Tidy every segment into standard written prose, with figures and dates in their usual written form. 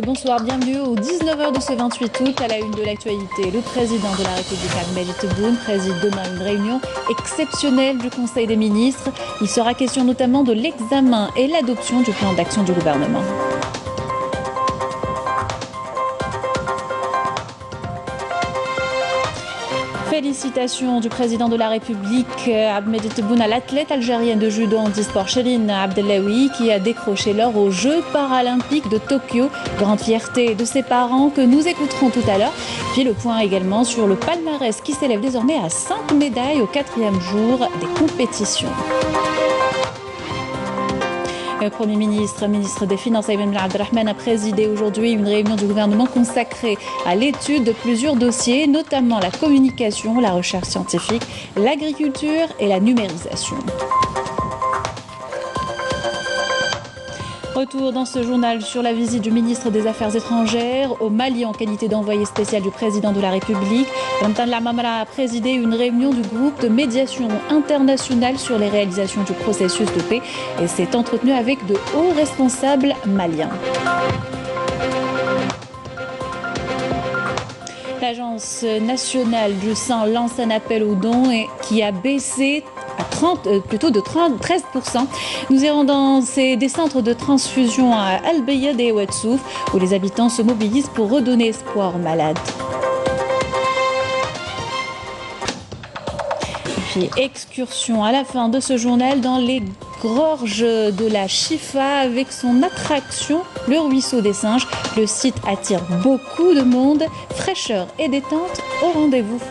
bonsoir, bienvenue au 19h de ce 28 août. À la une de l'actualité, le président de la République, Ahmed Tebboune, préside demain une réunion exceptionnelle du Conseil des ministres. Il sera question notamment de l'examen et l'adoption du plan d'action du gouvernement. Félicitations du président de la République, Ahmed Tebboune, à l'athlète algérienne de judo handisport Chérine Abdellaoui, qui a décroché l'or aux Jeux paralympiques de Tokyo. Grande fierté de ses parents que nous écouterons tout à l'heure. Puis le point également sur le palmarès qui s'élève désormais à 5 médailles au 4e jour des compétitions. Le Premier ministre, ministre des Finances, Ayman Ben Abdelrahman, a présidé aujourd'hui une réunion du gouvernement consacrée à l'étude de plusieurs dossiers, notamment la communication, la recherche scientifique, l'agriculture et la numérisation. Retour dans ce journal sur la visite du ministre des Affaires étrangères au Mali en qualité d'envoyé spécial du président de la République. Ramtan Lamamra a présidé une réunion du groupe de médiation internationale sur les réalisations du processus de paix et s'est entretenu avec de hauts responsables maliens. L'Agence nationale du sang lance un appel aux dons qui a baissé de 13%. Nous irons dans des centres de transfusion à Al-Bayad et Ouadsouf où les habitants se mobilisent pour redonner espoir aux malades. Et puis excursion à la fin de ce journal dans les gorges de la Chifa avec son attraction, le ruisseau des singes. Le site attire beaucoup de monde, fraîcheur et détente au rendez-vous.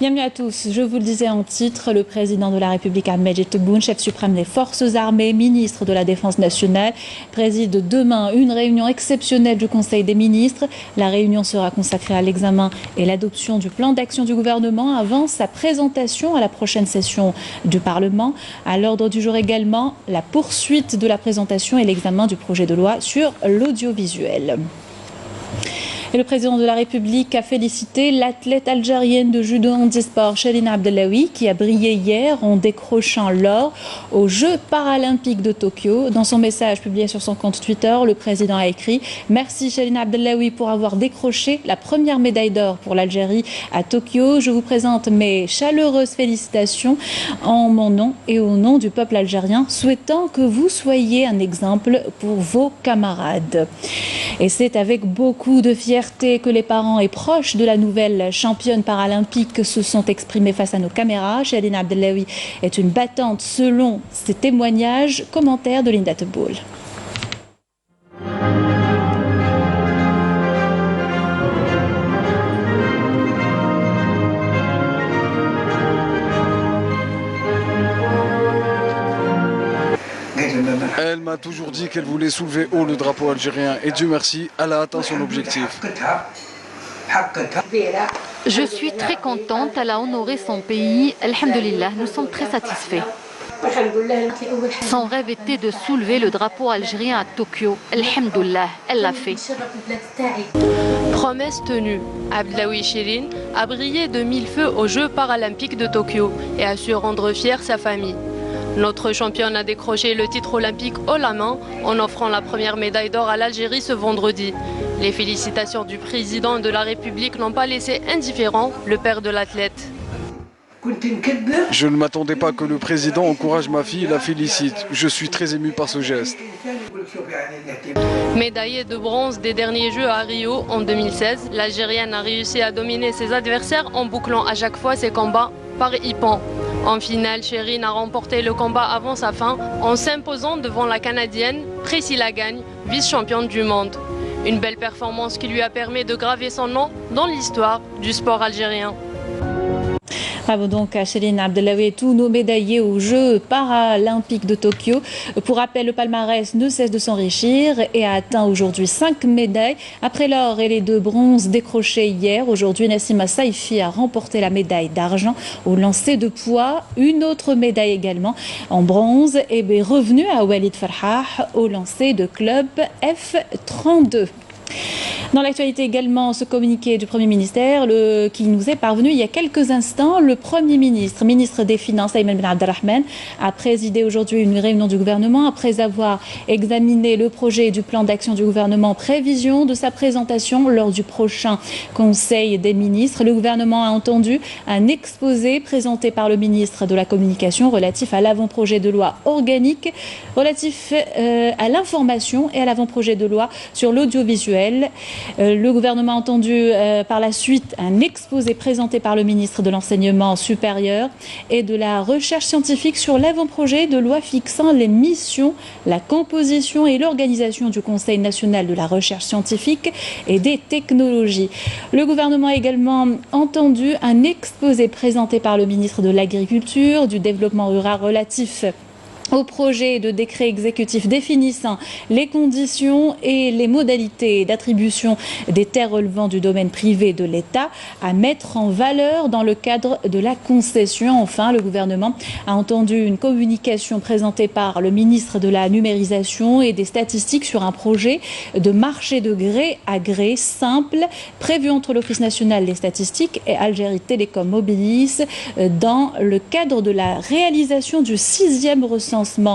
Bienvenue à tous. Je vous le disais en titre, le président de la République, Ahmed Tebboune, chef suprême des forces armées, ministre de la Défense nationale, préside demain une réunion exceptionnelle du Conseil des ministres. La réunion sera consacrée à l'examen et l'adoption du plan d'action du gouvernement avant sa présentation à la prochaine session du Parlement. À l'ordre du jour également, la poursuite de la présentation et l'examen du projet de loi sur l'audiovisuel. Et le président de la République a félicité l'athlète algérienne de judo handisport Chérine Abdellaoui qui a brillé hier en décrochant l'or aux Jeux paralympiques de Tokyo. Dans son message publié sur son compte Twitter, le président a écrit « Merci Chérine Abdellaoui pour avoir décroché la première médaille d'or pour l'Algérie à Tokyo. Je vous présente mes chaleureuses félicitations en mon nom et au nom du peuple algérien, souhaitant que vous soyez un exemple pour vos camarades. » Et c'est avec beaucoup de fierté que les parents et proches de la nouvelle championne paralympique se sont exprimés face à nos caméras. Chérine Abdellaoui est une battante selon ses témoignages. Commentaire de Linda Teboul. Elle m'a toujours dit qu'elle voulait soulever haut le drapeau algérien et Dieu merci, elle a atteint son objectif. Je suis très contente, elle a honoré son pays. Alhamdulillah, nous sommes très satisfaits. Son rêve était de soulever le drapeau algérien à Tokyo. Alhamdulillah, elle l'a fait. Promesse tenue, Abdellaoui Chérine a brillé de mille feux aux Jeux paralympiques de Tokyo et a su rendre fière sa famille. Notre championne a décroché le titre olympique haut la main en offrant la première médaille d'or à l'Algérie ce vendredi. Les félicitations du président de la République n'ont pas laissé indifférent le père de l'athlète. Je ne m'attendais pas que le président encourage ma fille et la félicite. Je suis très ému par ce geste. Médaillée de bronze des derniers Jeux à Rio en 2016, l'Algérienne a réussi à dominer ses adversaires en bouclant à chaque fois ses combats par hippon. En finale, Chérine a remporté le combat avant sa fin en s'imposant devant la Canadienne Priscilla Gagne, vice-championne du monde. Une belle performance qui lui a permis de graver son nom dans l'histoire du sport algérien. Bravo donc à Chérine Abdellaoui et tous nos médaillés aux Jeux paralympiques de Tokyo. Pour rappel, le palmarès ne cesse de s'enrichir et a atteint aujourd'hui 5 médailles. Après l'or et les 2 bronzes décrochés hier, aujourd'hui Nassima Saifi a remporté la médaille d'argent au lancer de poids. Une autre médaille également en bronze est revenue à Walid Farhah au lancer de club F32. Dans l'actualité également, ce communiqué du Premier ministère qui nous est parvenu il y a quelques instants. Le Premier ministre, ministre des Finances, Ayman Ben Abdelrahman, a présidé aujourd'hui une réunion du gouvernement après avoir examiné le projet du plan d'action du gouvernement en prévision de sa présentation lors du prochain Conseil des ministres. Le gouvernement a entendu un exposé présenté par le ministre de la Communication relatif à l'avant-projet de loi organique, relatif à l'information et à l'avant-projet de loi sur l'audiovisuel. Le gouvernement a entendu par la suite un exposé présenté par le ministre de l'Enseignement supérieur et de la Recherche scientifique sur l'avant-projet de loi fixant les missions, la composition et l'organisation du Conseil national de la recherche scientifique et des technologies. Le gouvernement a également entendu un exposé présenté par le ministre de l'Agriculture, du Développement rural relatif au projet de décret exécutif définissant les conditions et les modalités d'attribution des terres relevant du domaine privé de l'État à mettre en valeur dans le cadre de la concession. Enfin, le gouvernement a entendu une communication présentée par le ministre de la Numérisation et des Statistiques sur un projet de marché de gré à gré simple prévu entre l'Office national des statistiques et Algérie Télécom Mobilis dans le cadre de la réalisation du 6e recensement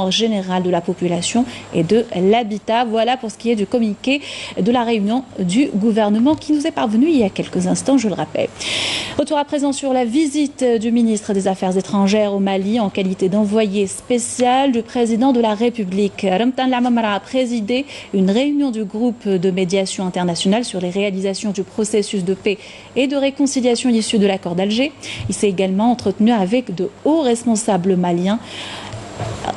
général de la population et de l'habitat. Voilà pour ce qui est du communiqué de la réunion du gouvernement qui nous est parvenu il y a quelques instants, je le rappelle. Retour à présent sur la visite du ministre des Affaires étrangères au Mali en qualité d'envoyé spécial du président de la République. Ramtan Lamamra a présidé une réunion du groupe de médiation internationale sur les réalisations du processus de paix et de réconciliation issu de l'accord d'Alger. Il s'est également entretenu avec de hauts responsables maliens.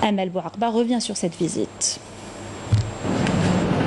Amel Bouarba revient sur cette visite.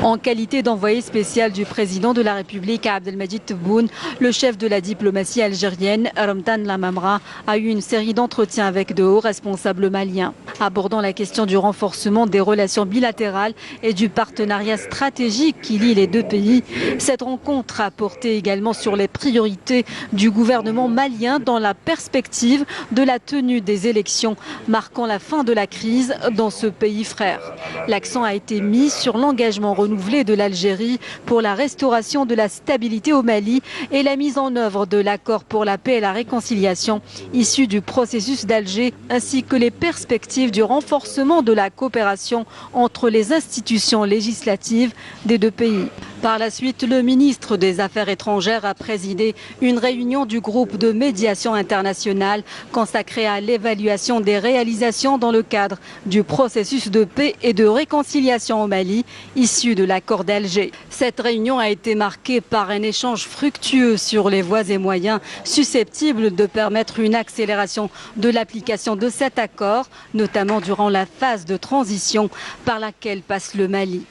En qualité d'envoyé spécial du président de la République à Abdelmadjid Tebboune, le chef de la diplomatie algérienne, Ramtan Lamamra, a eu une série d'entretiens avec de hauts responsables maliens. Abordant la question du renforcement des relations bilatérales et du partenariat stratégique qui lie les deux pays, cette rencontre a porté également sur les priorités du gouvernement malien dans la perspective de la tenue des élections marquant la fin de la crise dans ce pays frère. L'accent a été mis sur l'engagement renouvelé de l'Algérie pour la restauration de la stabilité au Mali et la mise en œuvre de l'accord pour la paix et la réconciliation issu du processus d'Alger, ainsi que les perspectives du renforcement de la coopération entre les institutions législatives des deux pays. Par la suite, le ministre des Affaires étrangères a présidé une réunion du groupe de médiation internationale consacrée à l'évaluation des réalisations dans le cadre du processus de paix et de réconciliation au Mali, issu de l'accord d'Alger. Cette réunion a été marquée par un échange fructueux sur les voies et moyens susceptibles de permettre une accélération de l'application de cet accord, notamment durant la phase de transition par laquelle passe le Mali.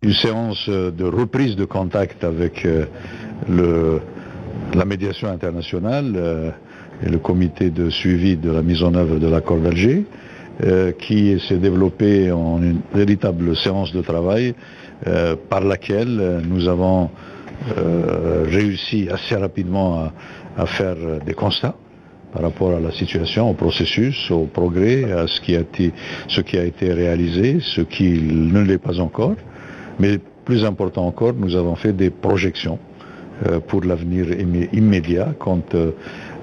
Une séance de reprise de contact avec la médiation internationale et le comité de suivi de la mise en œuvre de l'accord d'Alger, qui s'est développée en une véritable séance de travail par laquelle nous avons réussi assez rapidement à faire des constats par rapport à la situation, au processus, au progrès, à ce qui a été réalisé, ce qui ne l'est pas encore. Mais plus important encore, nous avons fait des projections pour l'avenir immédiat quant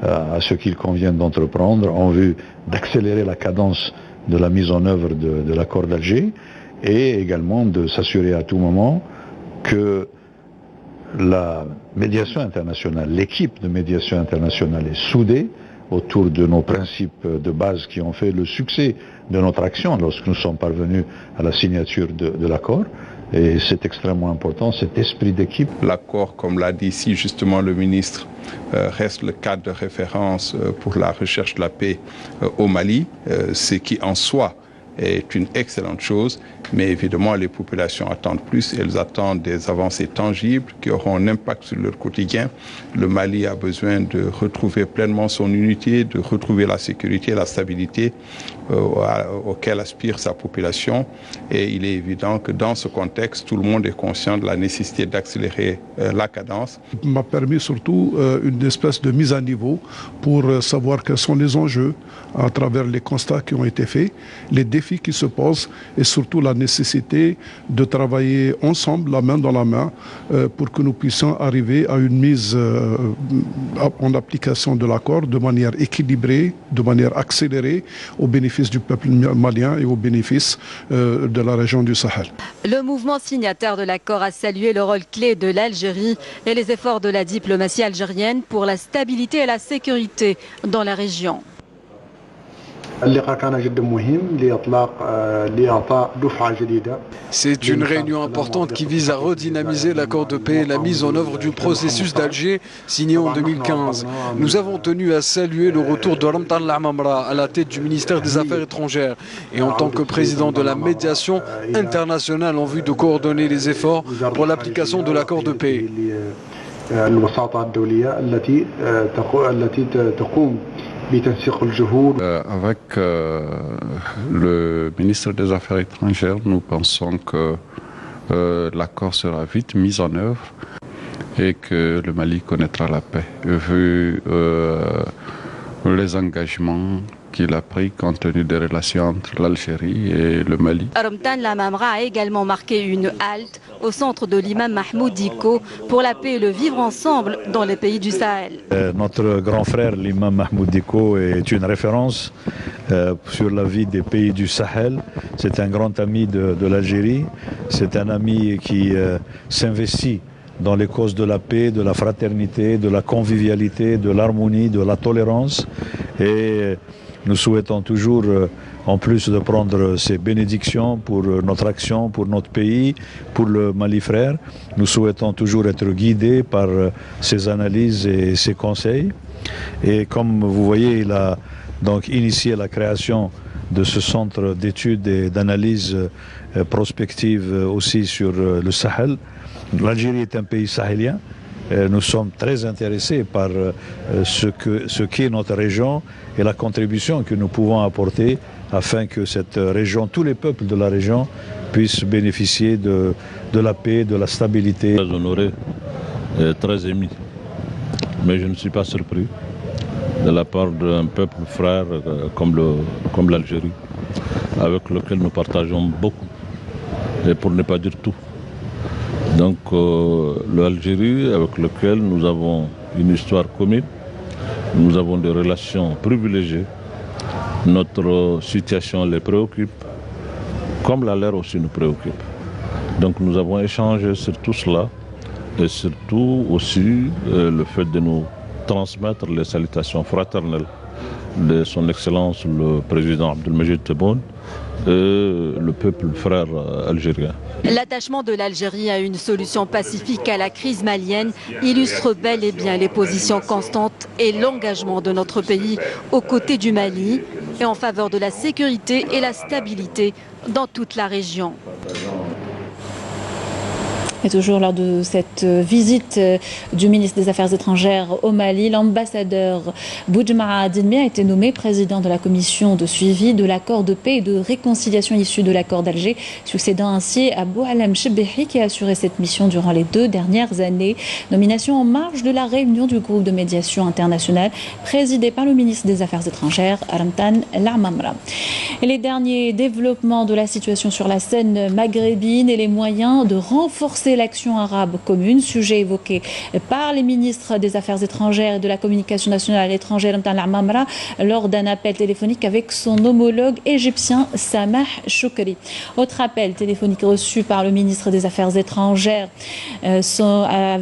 à ce qu'il convient d'entreprendre en vue d'accélérer la cadence de la mise en œuvre de l'accord d'Alger et également de s'assurer à tout moment que la médiation internationale, l'équipe de médiation internationale est soudée autour de nos principes de base qui ont fait le succès de notre action lorsque nous sommes parvenus à la signature de l'accord. Et c'est extrêmement important, cet esprit d'équipe. L'accord, comme l'a dit ici justement le ministre, reste le cadre de référence pour la recherche de la paix au Mali, ce qui en soi est une excellente chose, mais évidemment les populations attendent plus, elles attendent des avancées tangibles qui auront un impact sur leur quotidien. Le Mali a besoin de retrouver pleinement son unité, de retrouver la sécurité et la stabilité auquel aspire sa population. Et il est évident que dans ce contexte, tout le monde est conscient de la nécessité d'accélérer la cadence. Ça m'a permis surtout une espèce de mise à niveau pour savoir quels sont les enjeux à travers les constats qui ont été faits, les défis qui se posent et surtout la nécessité de travailler ensemble, la main dans la main, pour que nous puissions arriver à une mise en application de l'accord de manière équilibrée, de manière accélérée, au bénéfice du peuple malien et au bénéfice de la région du Sahel. Le mouvement signataire de l'accord a salué le rôle clé de l'Algérie et les efforts de la diplomatie algérienne pour la stabilité et la sécurité dans la région. C'est une réunion importante qui vise à redynamiser l'accord de paix et la mise en œuvre du processus d'Alger signé en 2015. Nous avons tenu à saluer le retour de Ramtan Lamamra à la tête du ministère des Affaires étrangères et en tant que président de la médiation internationale en vue de coordonner les efforts pour l'application de l'accord de paix. Avec le ministre des Affaires étrangères, nous pensons que l'accord sera vite mis en œuvre et que le Mali connaîtra la paix, vu les engagements qu'il a pris compte tenu des relations entre l'Algérie et le Mali. Ramtan Lamamra a également marqué une halte au centre de l'imam Mahmoud Dicko pour la paix et le vivre ensemble dans les pays du Sahel. Notre grand frère, l'imam Mahmoud Dicko, est une référence sur la vie des pays du Sahel. C'est un grand ami de l'Algérie. C'est un ami qui s'investit dans les causes de la paix, de la fraternité, de la convivialité, de l'harmonie, de la tolérance. Et nous souhaitons toujours, en plus de prendre ces bénédictions pour notre action, pour notre pays, pour le Mali frère, nous souhaitons toujours être guidés par ses analyses et ses conseils. Et comme vous voyez, il a donc initié la création de ce centre d'études et d'analyse prospective aussi sur le Sahel. L'Algérie est un pays sahélien. Nous sommes très intéressés par ce qu'est notre région et la contribution que nous pouvons apporter afin que cette région, tous les peuples de la région puissent bénéficier de la paix, de la stabilité. Très honoré, très ému, mais je ne suis pas surpris de la part d'un peuple frère comme l'Algérie, avec lequel nous partageons beaucoup, et pour ne pas dire tout. Donc l'Algérie, avec laquelle nous avons une histoire commune, nous avons des relations privilégiées, notre situation les préoccupe, comme la leur aussi nous préoccupe. Donc nous avons échangé sur tout cela et surtout aussi le fait de nous transmettre les salutations fraternelles de son Excellence le président Abdelmajid Tebboune et le peuple frère algérien. L'attachement de l'Algérie à une solution pacifique à la crise malienne illustre bel et bien les positions constantes et l'engagement de notre pays aux côtés du Mali et en faveur de la sécurité et la stabilité dans toute la région. Et toujours lors de cette visite du ministre des Affaires étrangères au Mali, l'ambassadeur Boudjma Dinmi a été nommé président de la commission de suivi de l'accord de paix et de réconciliation issu de l'accord d'Alger, succédant ainsi à Boualem Chebbehi qui a assuré cette mission durant les 2 dernières années. Nomination en marge de la réunion du groupe de médiation internationale présidé par le ministre des Affaires étrangères, Ramtan Lamamra. Et les derniers développements de la situation sur la scène maghrébine et les moyens de renforcer l'action arabe commune, sujet évoqué par les ministres des Affaires étrangères et de la communication nationale étrangère Ramtan Lamamra lors d'un appel téléphonique avec son homologue égyptien Samah Choukri. Autre appel téléphonique reçu par le ministre des Affaires étrangères à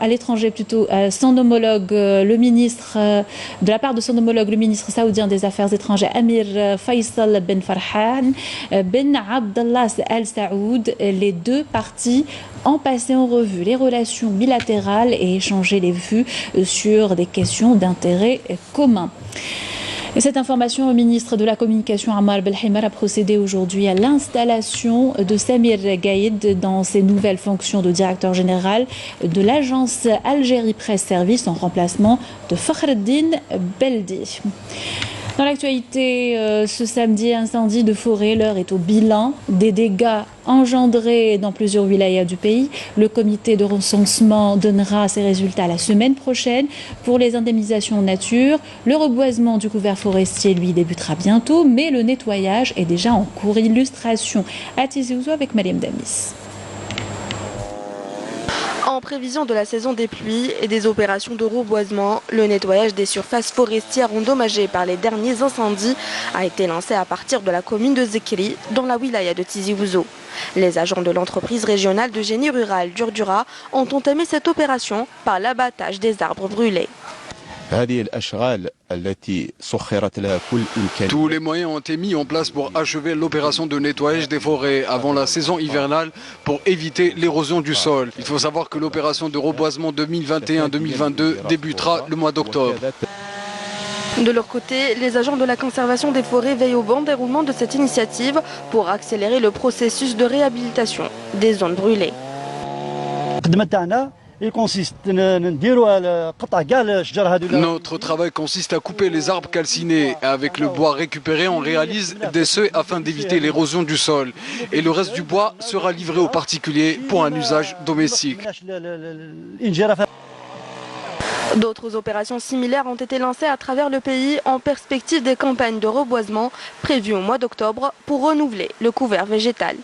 l'étranger plutôt, son homologue, le ministre de la part de son homologue, le ministre saoudien des Affaires étrangères Amir Faisal Ben Farhan Ben Abdallah Al Saoud. Les deux parties ont passé en revue les relations bilatérales et échangé les vues sur des questions d'intérêt commun. Et cette information, le ministre de la Communication Ammar Belhimar a procédé aujourd'hui à l'installation de Samir Gaïd dans ses nouvelles fonctions de directeur général de l'agence Algérie Presse Service en remplacement de Fakhreddine Beldi. Dans l'actualité, ce samedi, incendie de forêt, l'heure est au bilan. Des dégâts engendrés dans plusieurs wilayas du pays. Le comité de recensement donnera ses résultats la semaine prochaine. Pour les indemnisations en nature, le reboisement du couvert forestier, lui, débutera bientôt, mais le nettoyage est déjà en cours. Illustration à Tizi Ouzou avec Mariam Damis. En prévision de la saison des pluies et des opérations de reboisement, le nettoyage des surfaces forestières endommagées par les derniers incendies a été lancé à partir de la commune de Zekri, dans la wilaya de Tizi Ouzou. Les agents de l'entreprise régionale de génie rural d'Urdura ont entamé cette opération par l'abattage des arbres brûlés. Tous les moyens ont été mis en place pour achever l'opération de nettoyage des forêts avant la saison hivernale pour éviter l'érosion du sol. Il faut savoir que l'opération de reboisement 2021-2022 débutera le mois d'octobre. De leur côté, les agents de la conservation des forêts veillent au bon déroulement de cette initiative pour accélérer le processus de réhabilitation des zones brûlées. Notre travail consiste à couper les arbres calcinés. Avec le bois récupéré, on réalise des seuils afin d'éviter l'érosion du sol. Et le reste du bois sera livré aux particuliers pour un usage domestique. D'autres opérations similaires ont été lancées à travers le pays en perspective des campagnes de reboisement prévues au mois d'octobre pour renouveler le couvert végétal.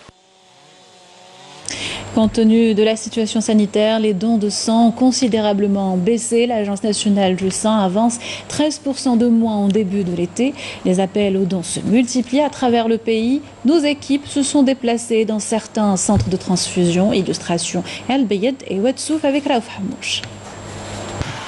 Compte tenu de la situation sanitaire, les dons de sang ont considérablement baissé. L'Agence nationale du sang avance 13% de moins en début de l'été. Les appels aux dons se multiplient à travers le pays. Nos équipes se sont déplacées dans certains centres de transfusion. Illustration El Beyed et Ouedsouf avec Raouf Hamouch.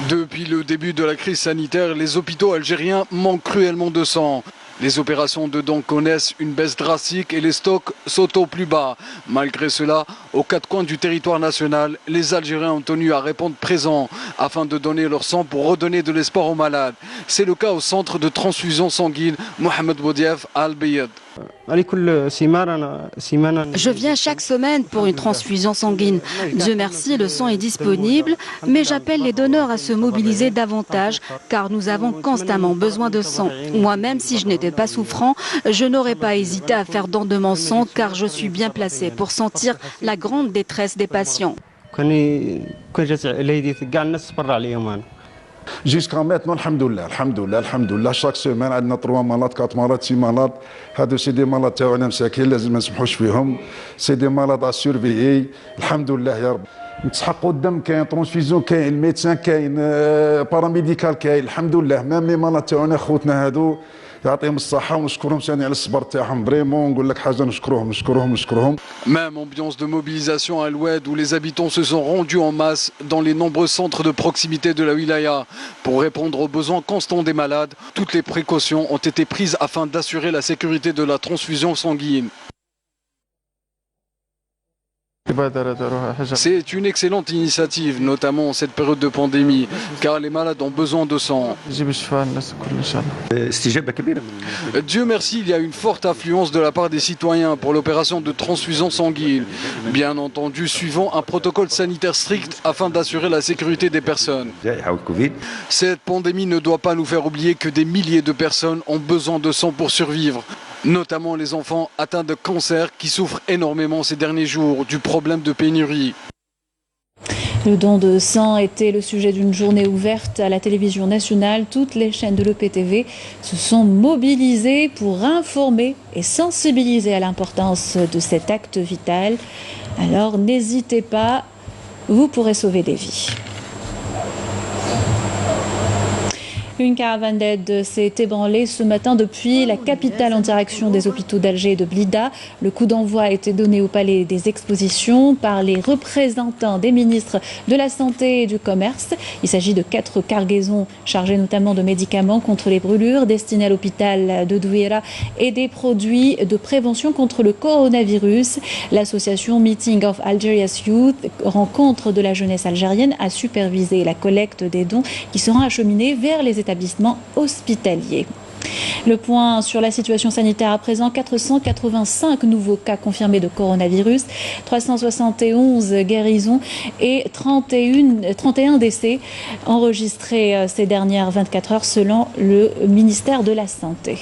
Depuis le début de la crise sanitaire, les hôpitaux algériens manquent cruellement de sang. Les opérations de dons connaissent une baisse drastique et les stocks sautent au plus bas. Malgré cela, aux quatre coins du territoire national, les Algériens ont tenu à répondre présents afin de donner leur sang pour redonner de l'espoir aux malades. C'est le cas au centre de transfusion sanguine Mohamed Boudiaf à Al-Beyed. Je viens chaque semaine pour une transfusion sanguine. Dieu merci, le sang est disponible, mais j'appelle les donneurs à se mobiliser davantage car nous avons constamment besoin de sang. Moi-même, si je n'étais pas souffrant, je n'aurais pas hésité à faire don de mon sang car je suis bien placé pour sentir la grande détresse des patients. Jusqu'à maintenant, alhamdoulilah, chaque semaine, on a 3 malades, 4 malades, 6 malades. C'est des malades qui c'est des malades à surveiller. Alhamdoulilah, ya Rabbi. نتسحقوا الدم كاين ترانسفيزيون كاين الميدسان كاين باراميديكال كاين الحمد لله ميم لي مالات تاعنا خوتنا هادو يعطيهم الصحة ونشكرهم ثاني على الصبر تاعهم فريمون نقول لك حاجة نشكرهم. Même ambiance de mobilisation à l'Oued où les habitants se sont rendus en masse dans les nombreux centres de proximité de la wilaya pour répondre aux besoins constants des malades. Toutes les précautions ont été prises afin d'assurer la sécurité de la transfusion sanguine. C'est une excellente initiative, notamment en cette période de pandémie, car les malades ont besoin de sang. Dieu merci, il y a une forte affluence de la part des citoyens pour l'opération de transfusion sanguine. Bien entendu, suivant un protocole sanitaire strict afin d'assurer la sécurité des personnes. Cette pandémie ne doit pas nous faire oublier que des milliers de personnes ont besoin de sang pour survivre. Notamment les enfants atteints de cancer qui souffrent énormément ces derniers jours du problème de pénurie. Le don de sang était le sujet d'une journée ouverte à la télévision nationale. Toutes les chaînes de l'EPTV se sont mobilisées pour informer et sensibiliser à l'importance de cet acte vital. Alors n'hésitez pas, vous pourrez sauver des vies. Une caravane d'aide s'est ébranlée ce matin depuis la capitale en direction des hôpitaux d'Alger et de Blida. Le coup d'envoi a été donné au palais des expositions par les représentants des ministres de la Santé et du Commerce. Il s'agit de 4 cargaisons chargées notamment de médicaments contre les brûlures destinés à l'hôpital de Douira et des produits de prévention contre le coronavirus. L'association Meeting of Algeria's Youth, rencontre de la jeunesse algérienne, a supervisé la collecte des dons qui seront acheminés vers les établissements hospitaliers. Le point sur la situation sanitaire à présent, 485 nouveaux cas confirmés de coronavirus, 371 guérisons et 31 décès enregistrés ces dernières 24 heures selon le ministère de la Santé.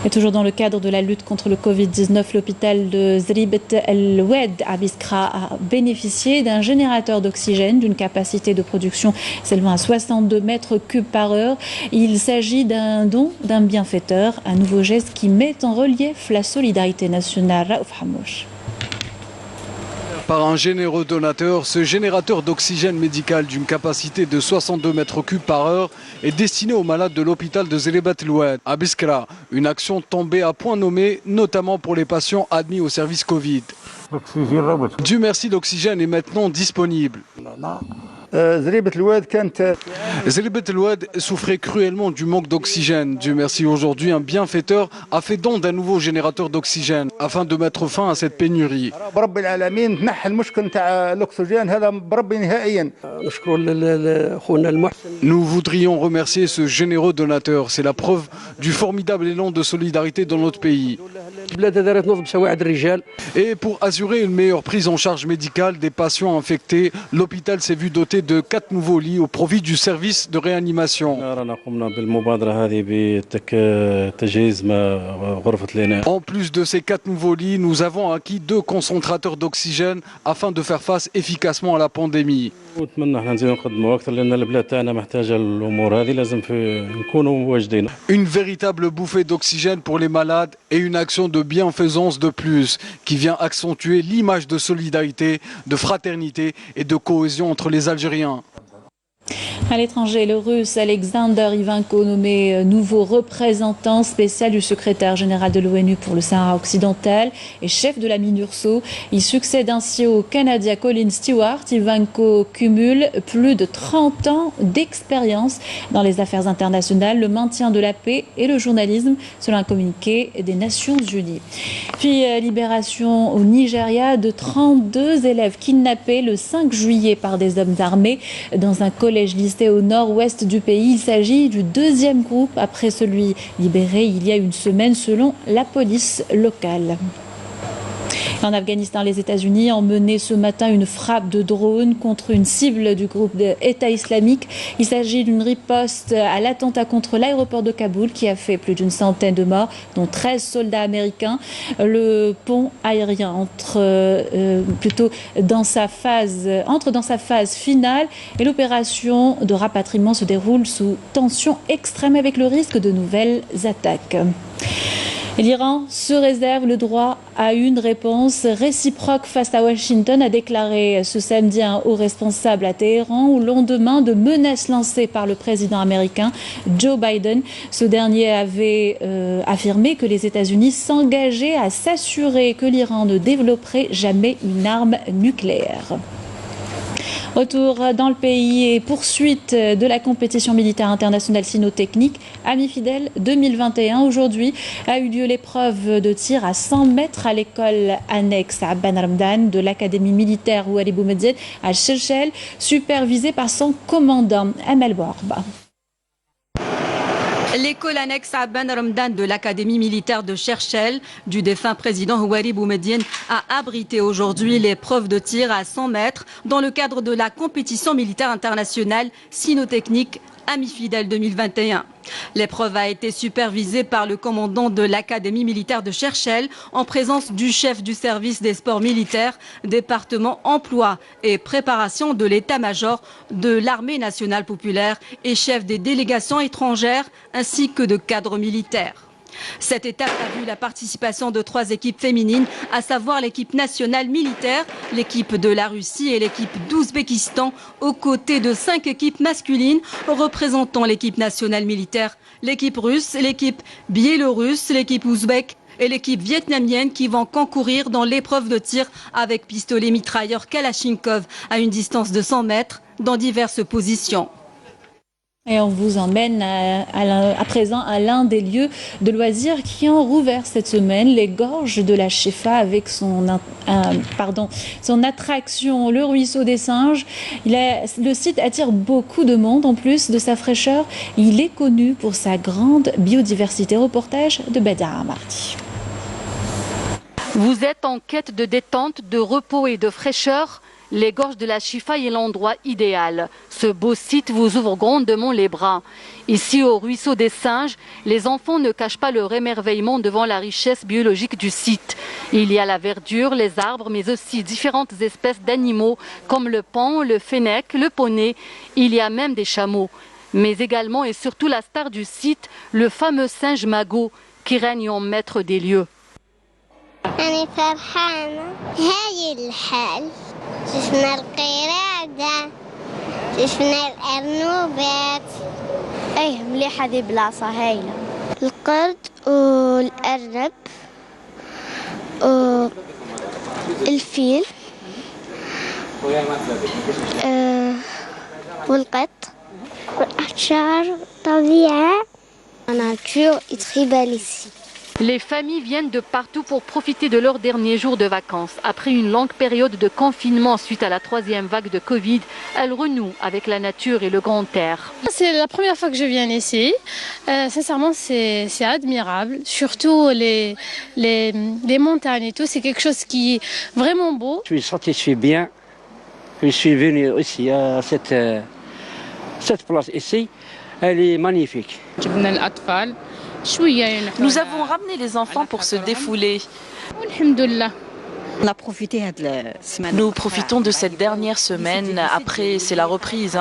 Et toujours dans le cadre de la lutte contre le Covid-19, l'hôpital de Zribet El Oued à Biskra a bénéficié d'un générateur d'oxygène d'une capacité de production s'élevant à 62 mètres cubes par heure. Il s'agit d'un don d'un bienfaiteur, un nouveau geste qui met en relief la solidarité nationale. Raouf Hamouch. Par un généreux donateur, ce générateur d'oxygène médical d'une capacité de 62 mètres cubes par heure est destiné aux malades de l'hôpital de Zribet El Oued à Biskra. Une action tombée à point nommé, notamment pour les patients admis au service Covid. Dieu merci, l'oxygène est maintenant disponible. Zribet El Oued souffrait cruellement du manque d'oxygène. Dieu merci, aujourd'hui, un bienfaiteur a fait don d'un nouveau générateur d'oxygène afin de mettre fin à cette pénurie. Nous voudrions remercier ce généreux donateur. C'est la preuve du formidable élan de solidarité dans notre pays. Et pour assurer une meilleure prise en charge médicale des patients infectés, l'hôpital s'est vu doté de 4 nouveaux lits au profit du service de réanimation. En plus de ces 4 nouveaux lits, nous avons acquis 2 concentrateurs d'oxygène afin de faire face efficacement à la pandémie. Une véritable bouffée d'oxygène pour les malades et une action de bienfaisance de plus qui vient accentuer l'image de solidarité, de fraternité et de cohésion entre les Algériens. À l'étranger, le russe Alexander Ivanko, nommé nouveau représentant spécial du secrétaire général de l'ONU pour le Sahara occidental et chef de la MINURSO. Il succède ainsi au Canadien Colin Stewart. Ivanko cumule plus de 30 ans d'expérience dans les affaires internationales, le maintien de la paix et le journalisme, selon un communiqué des Nations Unies. Puis libération au Nigeria de 32 élèves kidnappés le 5 juillet par des hommes armés dans un collège lycée au nord-ouest du pays. Il s'agit du 2e groupe après celui libéré il y a une semaine selon la police locale. En Afghanistan, les États-Unis ont mené ce matin une frappe de drone contre une cible du groupe État islamique. Il s'agit d'une riposte à l'attentat contre l'aéroport de Kaboul qui a fait plus d'une centaine de morts, dont 13 soldats américains. Le pont aérien entre dans sa phase finale et l'opération de rapatriement se déroule sous tension extrême avec le risque de nouvelles attaques. L'Iran se réserve le droit à une réponse réciproque face à Washington, a déclaré ce samedi un haut responsable à Téhéran au lendemain de menaces lancées par le président américain Joe Biden. Ce dernier avait affirmé que les États-Unis s'engageaient à s'assurer que l'Iran ne développerait jamais une arme nucléaire. Retour dans le pays et poursuite de la compétition militaire internationale cynotechnique Amis Fidèles 2021. Aujourd'hui a eu lieu l'épreuve de tir à 100 mètres à l'école annexe à Ben Ramdan de l'académie militaire Ouali Boumediene à Cherchel, supervisée par son commandant Amal Bouarba. L'école annexe à Ben Ramdan de l'Académie militaire de Cherchel du défunt président Ouali Boumediene a abrité aujourd'hui l'épreuve de tir à 100 mètres dans le cadre de la compétition militaire internationale cynotechnique Amis Fidèles 2021. L'épreuve a été supervisée par le commandant de l'Académie militaire de Cherchel en présence du chef du service des sports militaires, département emploi et préparation de l'état-major de l'armée nationale populaire et chef des délégations étrangères ainsi que de cadres militaires. Cette étape a vu la participation de 3 équipes féminines, à savoir l'équipe nationale militaire, l'équipe de la Russie et l'équipe d'Ouzbékistan, aux côtés de 5 équipes masculines représentant l'équipe nationale militaire, l'équipe russe, l'équipe biélorusse, l'équipe ouzbèque et l'équipe vietnamienne qui vont concourir dans l'épreuve de tir avec pistolet mitrailleur Kalachnikov à une distance de 100 mètres dans diverses positions. Et on vous emmène à présent à l'un des lieux de loisirs qui ont rouvert cette semaine, les Gorges de la Chifa, avec son attraction, le Ruisseau des Singes. Le site attire beaucoup de monde, en plus de sa fraîcheur. Il est connu pour sa grande biodiversité. Reportage de Badia Marti. Vous êtes en quête de détente, de repos et de fraîcheur? Les Gorges de la Chifa est l'endroit idéal. Ce beau site vous ouvre grandement les bras. Ici, au Ruisseau des Singes, les enfants ne cachent pas leur émerveillement devant la richesse biologique du site. Il y a la verdure, les arbres, mais aussi différentes espèces d'animaux comme le paon, le fennec, le poney. Il y a même des chameaux. Mais également et surtout la star du site, le fameux singe Mago, qui règne en maître des lieux. شفنا القرادة شفنا الأرنوبات مليحة هذه بلاصة هايلة القرد والأرنب والفيل والقط والأشجار الطبيعة nature est très belle ici. Les familles viennent de partout pour profiter de leurs derniers jours de vacances. Après une longue période de confinement suite à la 3e vague de Covid, elles renouent avec la nature et le grand air. C'est la première fois que je viens ici. Sincèrement, c'est admirable. Surtout les montagnes et tout, c'est quelque chose qui est vraiment beau. Je suis satisfait bien. Je suis venu aussi à cette place ici. Elle est magnifique. Nous avons ramené les enfants pour se défouler. Nous profitons de cette dernière semaine. Après, c'est la reprise.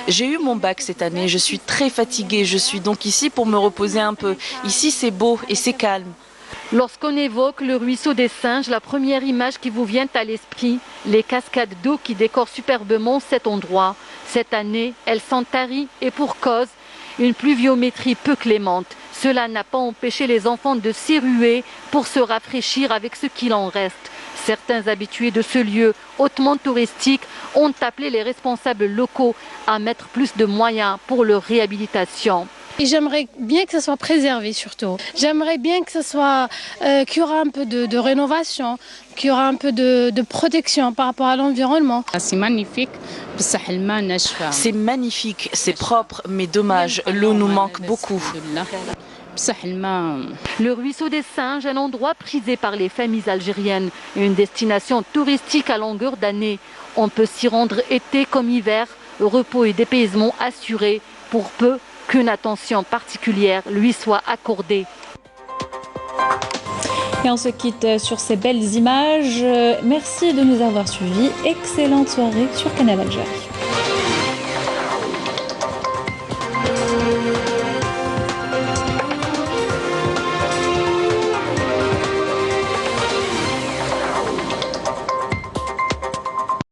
J'ai eu mon bac cette année. Je suis très fatiguée. Je suis donc ici pour me reposer un peu. Ici, c'est beau et c'est calme. Lorsqu'on évoque le Ruisseau des Singes, la première image qui vous vient à l'esprit, les cascades d'eau qui décorent superbement cet endroit. Cette année, elles sont taries et pour cause, une pluviométrie peu clémente. Cela n'a pas empêché les enfants de s'y ruer pour se rafraîchir avec ce qu'il en reste. Certains habitués de ce lieu hautement touristique ont appelé les responsables locaux à mettre plus de moyens pour leur réhabilitation. Et j'aimerais bien que ça soit préservé surtout. J'aimerais bien que ça soit qu'il y aura un peu de rénovation, qu'il y aura un peu de protection par rapport à l'environnement. C'est magnifique, c'est propre, mais dommage, l'eau nous manque beaucoup. Le Ruisseau des Singes, un endroit prisé par les familles algériennes, une destination touristique à longueur d'année. On peut s'y rendre été comme hiver, repos et dépaysement assurés pour peu qu'une attention particulière lui soit accordée. Et on se quitte sur ces belles images. Merci de nous avoir suivis. Excellente soirée sur Canal Algérie.